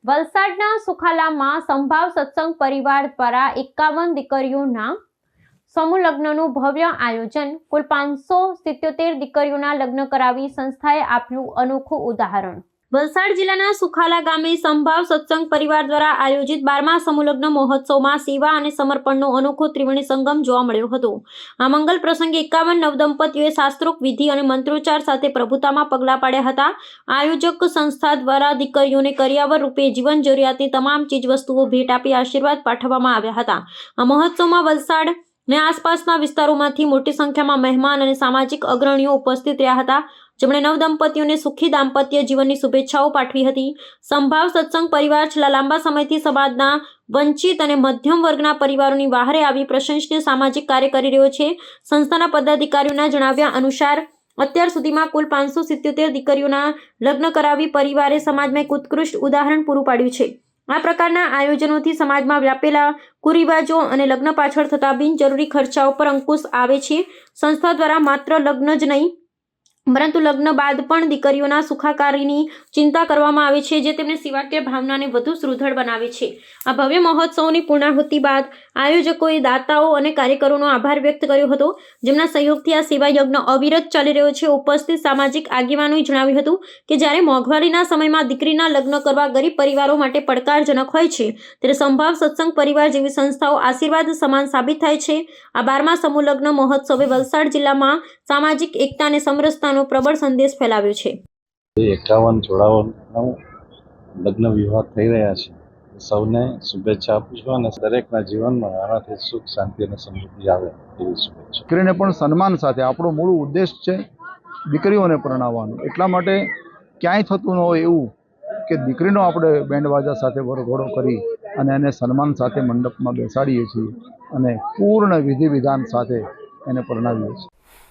વલસાડના સુખાલામાં સંભાવ સત્સંગ પરિવાર દ્વારા 51 દીકરીઓના સમૂહ લગ્નનું ભવ્ય આયોજન. કુલ 577 દીકરીઓના લગ્ન કરાવી સંસ્થાએ આપ્યું અનોખું ઉદાહરણ. વલસાડ જિલ્લાના સુખાલા ગામે સંભાવ સત્સંગ પરિવાર દ્વારા આયોજિત 12મા સમૂહ લગ્ન મહોત્સવમાં સેવા અને સમર્પણનો અનોખો ત્રિવેણી સંગમ જોવા મળ્યો હતો. આ મંગલ પ્રસંગે 51 નવદંપતીઓએ શાસ્ત્રોક્ત વિધિ અને મંત્રોચ્ચાર સાથે પ્રભુતામાં પગલાં પાડ્યા હતા. આયોજક સંસ્થા દ્વારા દીકરીઓને કરિયાવર રૂપે જીવન જરૂરિયાતની તમામ ચીજવસ્તુઓ ભેટ આપી આશીર્વાદ પાઠવવામાં આવ્યા હતા. આ મહોત્સવમાં વલસાડ ને આસપાસના વિસ્તારોમાંથી મોટી સંખ્યામાં મહેમાન અને સામાજિક અગ્રણીઓ ઉપસ્થિત રહ્યા હતા, જેમણે નવદંપતીઓને સુખી દાંપત્ય જીવનની શુભેચ્છાઓ પાઠવી હતી. સંભાવ સત્સંગ પરિવાર છેલ્લા લાંબા સમયથી સમાજના વંચિત અને મધ્યમ વર્ગના પરિવારોની વહારે આવી પ્રશંસનીય સામાજિક કાર્ય કરી રહ્યો છે. સંસ્થાના પદાધિકારીઓના જણાવ્યા અનુસાર અત્યાર સુધીમાં કુલ 577 દીકરીઓના લગ્ન કરાવી પરિવારે સમાજમાં એક ઉત્કૃષ્ટ ઉદાહરણ પૂરું પાડ્યું છે. આ પ્રકારના આયોજનોથી સમાજમાં વ્યાપેલા કુરિવાજો અને લગ્ન પાછળ થતા બિનજરૂરી ખર્ચાઓ પર અંકુશ આવે છે. સંસ્થા દ્વારા માત્ર લગ્ન જ નહીં પરંતુ લગ્ન બાદ પણ દીકરીઓના સુખાકારીની ચિંતા કરવામાં આવે છે, જે તેમને સેવાકીય ભાવનાને વધુ સુદૃઢ બનાવે છે. આ ભવ્ય મહોત્સવની પૂર્ણાહુતિ બાદ આયોજકોએ દાતાઓ અને કાર્યકરોનો આભાર વ્યક્ત કર્યો હતો, જેમના સહયોગથી આ સેવા યજ્ઞ અવિરત ચાલી રહ્યો છે. ઉપસ્થિત સામાજિક આગેવાનોએ જણાવ્યું હતું કે જ્યારે મોંઘવારીના સમયમાં દીકરીના લગ્ન કરવા ગરીબ પરિવારો માટે પડકારજનક હોય છે, ત્યારે સંભાવ સત્સંગ પરિવાર જેવી સંસ્થાઓ આશીર્વાદ સમાન સાબિત થાય છે. આ 12મા સમૂહ લગ્ન મહોત્સવે વલસાડ જિલ્લામાં સામાજિક એકતા અને સમરસતા પ્રબળ સંદેશ ફેલાવ્યો છે. 51 જોડાઓનો લગ્ન વિવાહ થઈ રહ્યા છે. સૌને શુભેચ્છા આપું છું અને દરેકના જીવનમાં આનાથી સુખ, શાંતિ અને સમૃદ્ધિ આવે એવી શુભેચ્છા. દીકરીને પણ સન્માન સાથે આપણો મૂળ ઉદ્દેશ છે દીકરીઓને પરણાવવાનો. એટલા માટે ક્યાંય થતું ન હોય એવું કે દીકરીનો આપણે બેન્ડ વાજા સાથે વરઘોડો કરી અને એને સન્માન સાથે મંડપમાં બેસાડીએ છીએ અને પૂર્ણ વિધિ વિધાન સાથે એને પરણાવીએ છીએ.